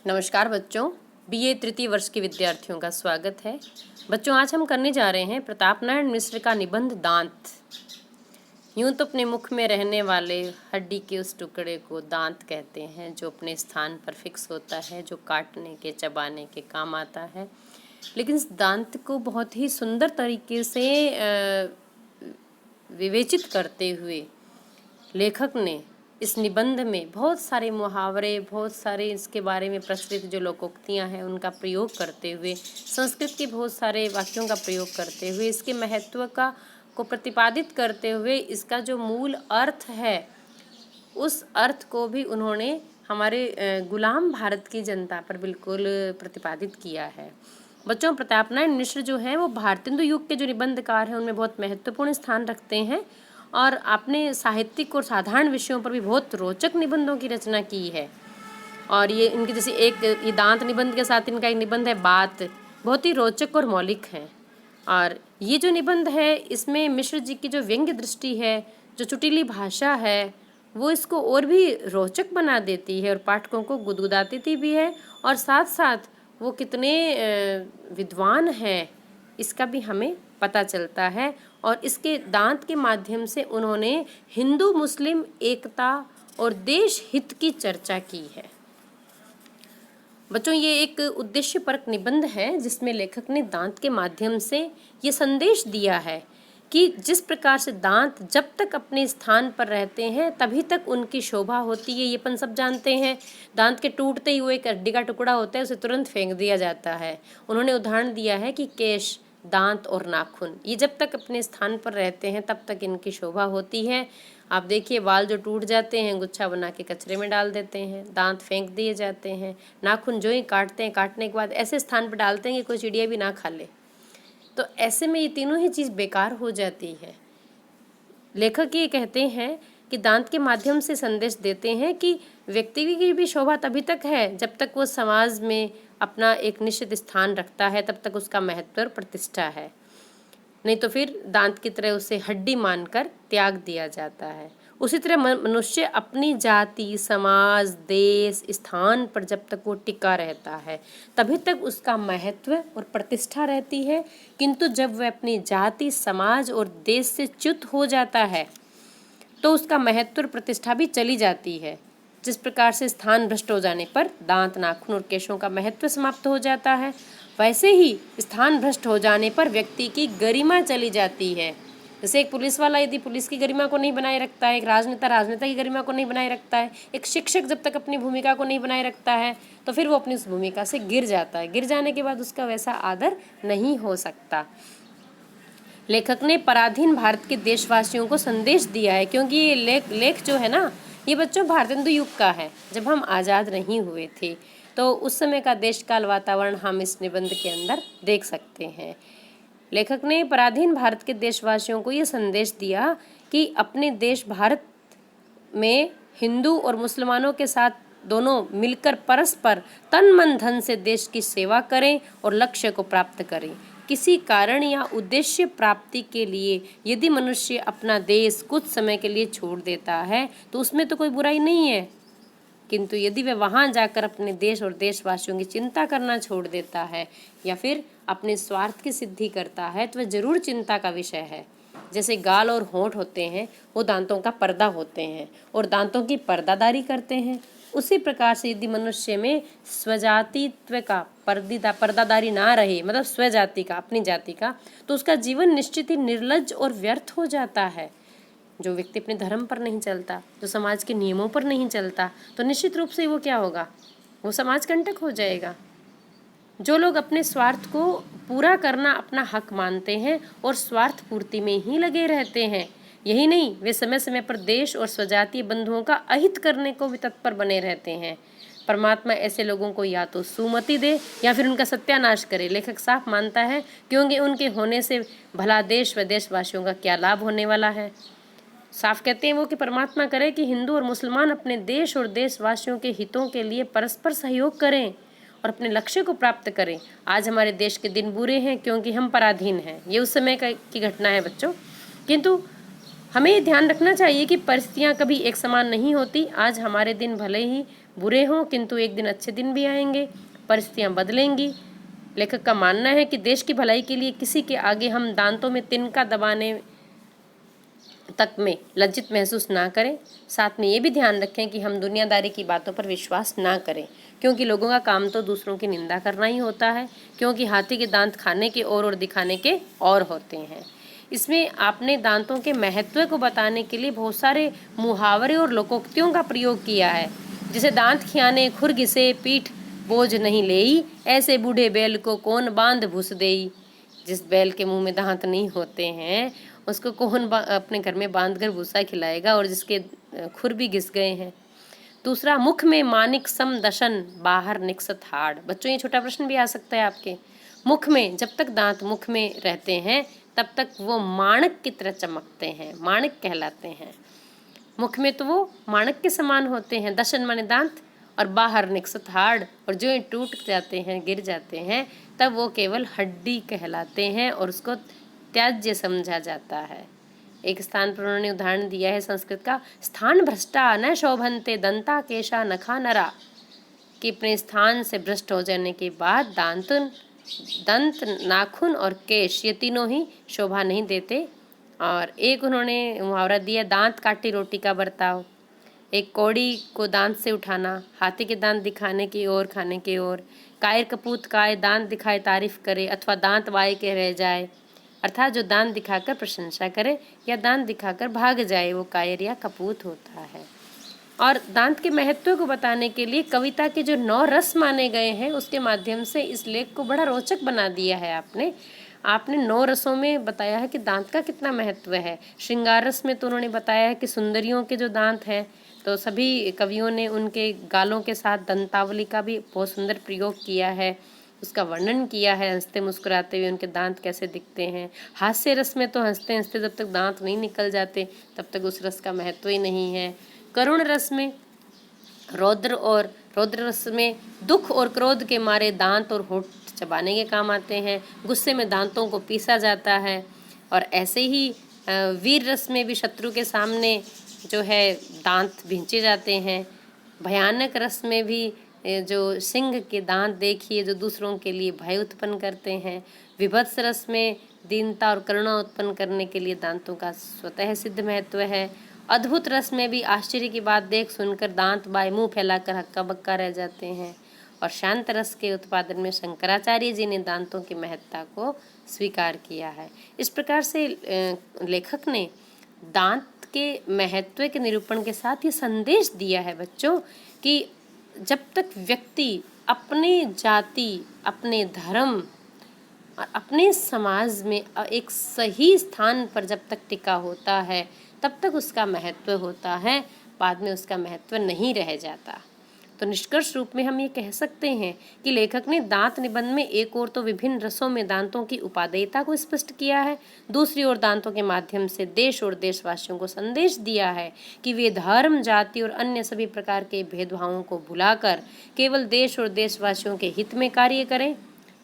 नमस्कार बच्चों, बीए तृतीय वर्ष के विद्यार्थियों का स्वागत है। बच्चों, आज हम करने जा रहे हैं प्रताप नारायण मिश्र का निबंध दांत। यूं तो अपने मुख में रहने वाले हड्डी के उस टुकड़े को दांत कहते हैं, जो अपने स्थान पर फिक्स होता है, जो काटने के चबाने के काम आता है। लेकिन इस दांत को बहुत ही सुंदर तरीके से विवेचित करते हुए लेखक ने इस निबंध में बहुत सारे मुहावरे, बहुत सारे इसके बारे में प्रचलित जो लोकोक्तियाँ हैं उनका प्रयोग करते हुए, संस्कृत के बहुत सारे वाक्यों का प्रयोग करते हुए, इसके महत्व को प्रतिपादित करते हुए, इसका जो मूल अर्थ है उस अर्थ को भी उन्होंने हमारे गुलाम भारत की जनता पर बिल्कुल प्रतिपादित किया है। बच्चों, प्रताप नारायण मिश्र जो हैं वो भारतेंदु युग के जो निबंधकार हैं उनमें बहुत महत्वपूर्ण स्थान रखते हैं और आपने साहित्यिक और साधारण विषयों पर भी बहुत रोचक निबंधों की रचना की है। और ये इनकी जैसे ये दांत निबंध के साथ इनका एक निबंध है बात, बहुत ही रोचक और मौलिक है। और ये जो निबंध है इसमें मिश्र जी की जो व्यंग्य दृष्टि है, जो चुटीली भाषा है, वो इसको और भी रोचक बना देती है और पाठकों को गुदगुदाती भी है। और साथ साथ वो कितने विद्वान हैं इसका भी हमें पता चलता है। और इसके दांत के माध्यम से उन्होंने हिंदू मुस्लिम एकता और देश हित की चर्चा की है। बच्चों, ये एक उद्देश्यपरक निबंध है जिसमें लेखक ने दांत के माध्यम से ये संदेश दिया है कि जिस प्रकार से दांत जब तक अपने स्थान पर रहते हैं तभी तक उनकी शोभा होती है। ये अपन सब जानते हैं। दांत के टूटते ही वो एक हड्डी का टुकड़ा होता है, उसे तुरंत फेंक दिया जाता है। उन्होंने उदाहरण दिया है कि केश, दांत और नाखून, ये जब तक अपने स्थान पर रहते हैं तब तक इनकी शोभा होती है। आप देखिए, बाल जो टूट जाते हैं गुच्छा बना के कचरे में डाल देते हैं, दांत फेंक दिए जाते हैं, नाखून जो ही काटते हैं, काटने के बाद ऐसे स्थान पर डालते हैं कि कोई चिड़िया भी ना खा ले। तो ऐसे में ये तीनों ही चीज़ बेकार हो जाती है। लेखक ये कहते हैं कि दांत के माध्यम से संदेश देते हैं कि व्यक्ति की भी शोभा तभी तक है जब तक वो समाज में अपना एक निश्चित स्थान रखता है, तब तक उसका महत्व और प्रतिष्ठा है। नहीं तो फिर दांत की तरह उसे हड्डी मानकर त्याग दिया जाता है। उसी तरह मनुष्य अपनी जाति, समाज, देश, स्थान पर जब तक वो टिका रहता है तभी तक उसका महत्व और प्रतिष्ठा रहती है। किंतु जब वह अपनी जाति, समाज और देश से च्युत हो जाता है तो उसका महत्व और प्रतिष्ठा भी चली जाती है। जिस प्रकार से स्थान भ्रष्ट हो जाने पर दांत, नाखून और केशों का महत्व समाप्त हो जाता है, वैसे ही स्थान भ्रष्ट हो जाने पर व्यक्ति की गरिमा चली जाती है। जैसे एक पुलिस वाला यदि पुलिस की गरिमा को नहीं बनाए रखता है, एक राजनेता की गरिमा को नहीं बनाए रखता है, एक शिक्षक जब तक अपनी भूमिका को नहीं बनाए रखता है तो फिर वो अपनी उस भूमिका से गिर जाता है। गिर जाने के बाद उसका वैसा आदर नहीं हो सकता। लेखक ने पराधीन भारत के देशवासियों को संदेश दिया है, क्योंकि ये लेख जो है ना, ये बच्चों भारतेंदु युग का है, जब हम आज़ाद नहीं हुए थे। तो उस समय का देश काल वातावरण हम इस निबंध के अंदर देख सकते हैं। लेखक ने पराधीन भारत के देशवासियों को ये संदेश दिया कि अपने देश भारत में हिंदू और मुसलमानों के साथ दोनों मिलकर परस्पर तन मन धन से देश की सेवा करें और लक्ष्य को प्राप्त करें। किसी कारण या उद्देश्य प्राप्ति के लिए यदि मनुष्य अपना देश कुछ समय के लिए छोड़ देता है तो उसमें तो कोई बुराई नहीं है, किंतु यदि वह वहाँ जाकर अपने देश और देशवासियों की चिंता करना छोड़ देता है या फिर अपने स्वार्थ की सिद्धि करता है तो वह जरूर चिंता का विषय है। जैसे गाल और होंठ होते हैं वो दांतों का पर्दा होते हैं और दांतों की पर्दादारी करते हैं, उसी प्रकार से यदि मनुष्य में स्वजातित्व का पर्दादारी ना रहे, मतलब स्वजाति का, अपनी जाति का, तो उसका जीवन निश्चित ही निर्लज्ज और व्यर्थ हो जाता है। जो व्यक्ति अपने धर्म पर नहीं चलता, जो समाज के नियमों पर नहीं चलता, तो निश्चित रूप से वो क्या होगा, वो समाज कंटक हो जाएगा। जो लोग अपने स्वार्थ को पूरा करना अपना हक मानते हैं और स्वार्थ पूर्ति में ही लगे रहते हैं, यही नहीं, वे समय समय पर देश और स्वजातीय बंधुओं का अहित करने को भी तत्पर बने रहते हैं। परमात्मा ऐसे लोगों को या तो सुमति दे या फिर उनका सत्यानाश करे। लेखक साफ मानता है, क्योंकि उनके होने से भला देश व देशवासियों का क्या लाभ होने वाला है। साफ कहते हैं वो कि परमात्मा करे कि हिंदू और मुसलमान अपने देश और देशवासियों के हितों के लिए परस्पर सहयोग करें और अपने लक्ष्य को प्राप्त करें। आज हमारे देश के दिन बुरे हैं क्योंकि हम पराधीन हैं, ये उस समय की घटना है बच्चों। किंतु हमें ध्यान रखना चाहिए कि परिस्थितियाँ कभी एक समान नहीं होती। आज हमारे दिन भले ही बुरे हों, किंतु एक दिन अच्छे दिन भी आएंगे, परिस्थितियाँ बदलेंगी। लेखक का मानना है कि देश की भलाई के लिए किसी के आगे हम दांतों में तिनका दबाने तक में लज्जित महसूस ना करें। साथ में ये भी ध्यान रखें कि हम दुनियादारी की बातों पर विश्वास ना करें, क्योंकि लोगों का काम तो दूसरों की निंदा करना ही होता है, क्योंकि हाथी के दांत खाने के और दिखाने के और होते हैं। इसमें आपने दांतों के महत्व को बताने के लिए बहुत सारे मुहावरे और लोकोक्तियों का प्रयोग किया है, जैसे दांत खियाने खुर घिसे पीठ बोझ नहीं लेई, ऐसे बूढ़े बैल को कौन बांध भूस देई। जिस बैल के मुंह में दांत नहीं होते हैं उसको कौन अपने घर में बांध कर भूसा खिलाएगा, और जिसके खुर भी घिस गए हैं। दूसरा, मुख में मानिक सम दशन बाहर निकसत हाड़। बच्चों, ये छोटा प्रश्न भी आ सकता है आपके। मुख में, जब तक दांत मुख में रहते हैं तब तक वो माणक की तरह चमकते हैं, माणिक कहलाते हैं। मुख में तो वो माणक के समान होते हैं, दशन माने दांत, और बाहर निकसत हाड़, और जो टूट जाते हैं, गिर जाते हैं, तब वो केवल हड्डी कहलाते हैं और उसको त्याज्य समझा जाता है। एक स्थान पर उन्होंने उदाहरण दिया है संस्कृत का, स्थान भ्रष्टा न शोभन्ते दंता केशा नखा नरा, कि अपने स्थान से भ्रष्ट हो जाने के बाद दंत, नाखून और केश, ये तीनों ही शोभा नहीं देते। और एक उन्होंने मुहावरा दिया, दांत काटी रोटी का बर्ताव। एक कौड़ी को दांत से उठाना, हाथी के दांत दिखाने की ओर, खाने की ओर। कायर कपूत काय, दांत दिखाए तारीफ करे, अथवा दांत वाए के रह जाए, अर्थात जो दांत दिखाकर प्रशंसा करे या दांत दिखाकर भाग जाए, वो कायर या कपूत होता है। और दांत के महत्व को बताने के लिए कविता के जो 9 रस माने गए हैं उसके माध्यम से इस लेख को बड़ा रोचक बना दिया है। आपने 9 रसों में बताया है कि दांत का कितना महत्व है। श्रृंगार रस में तो उन्होंने बताया है कि सुंदरियों के जो दांत हैं, तो सभी कवियों ने उनके गालों के साथ दंतावली का भी बहुत सुंदर प्रयोग किया है, उसका वर्णन किया है, हंसते मुस्कुराते हुए उनके दांत कैसे दिखते हैं। हास्य रस में तो हंसते हंसते जब तक दांत नहीं निकल जाते तब तक उस रस का महत्व ही नहीं है। करुण रस में रौद्र रस में दुख और क्रोध के मारे दांत और होठ चबाने के काम आते हैं। गुस्से में दांतों को पीसा जाता है। और ऐसे ही वीर रस में भी शत्रु के सामने जो है दांत भींचे जाते हैं। भयानक रस में भी जो सिंह के दांत देखिए जो दूसरों के लिए भय उत्पन्न करते हैं। विभत्स रस में दीनता और करुणा उत्पन्न करने के लिए दांतों का स्वतः सिद्ध महत्व है। अद्भुत रस में भी आश्चर्य की बात देख सुनकर दांत बाय मुंह फैलाकर हक्का बक्का रह जाते हैं। और शांत रस के उत्पादन में शंकराचार्य जी ने दांतों की महत्ता को स्वीकार किया है। इस प्रकार से लेखक ने दांत के महत्व के निरूपण के साथ ये संदेश दिया है बच्चों कि जब तक व्यक्ति अपने जाति, अपने धर्म और अपने समाज में एक सही स्थान पर जब तक टिका होता है तब तक उसका महत्व होता है, बाद में उसका महत्व नहीं रह जाता। तो निष्कर्ष रूप में हम ये कह सकते हैं कि लेखक ने दांत निबंध में एक ओर तो विभिन्न रसों में दांतों की उपादेयता को स्पष्ट किया है, दूसरी ओर दांतों के माध्यम से देश और देशवासियों को संदेश दिया है कि वे धर्म, जाति और अन्य सभी प्रकार के भेदभावों को भुलाकर केवल देश और देशवासियों के हित में कार्य करें।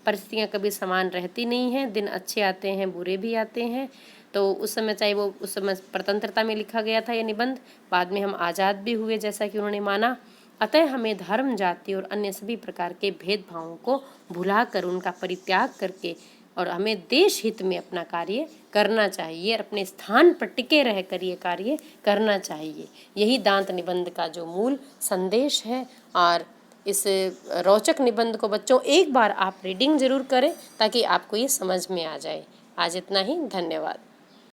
परिस्थितियाँ कभी समान रहती नहीं हैं, दिन अच्छे आते हैं, बुरे भी आते हैं। तो उस समय, चाहे वो उस समय स्वतंत्रता में लिखा गया था यह निबंध, बाद में हम आज़ाद भी हुए जैसा कि उन्होंने माना। अतः हमें धर्म, जाति और अन्य सभी प्रकार के भेदभावों को भुलाकर, उनका परित्याग करके और हमें देश हित में अपना कार्य करना चाहिए और अपने स्थान पर टिके रहकर ये कार्य करना चाहिए। यही दांत निबंध का जो मूल संदेश है। और इस रोचक निबंध को बच्चों एक बार आप रीडिंग जरूर करें ताकि आपको ये समझ में आ जाए। आज इतना ही, धन्यवाद।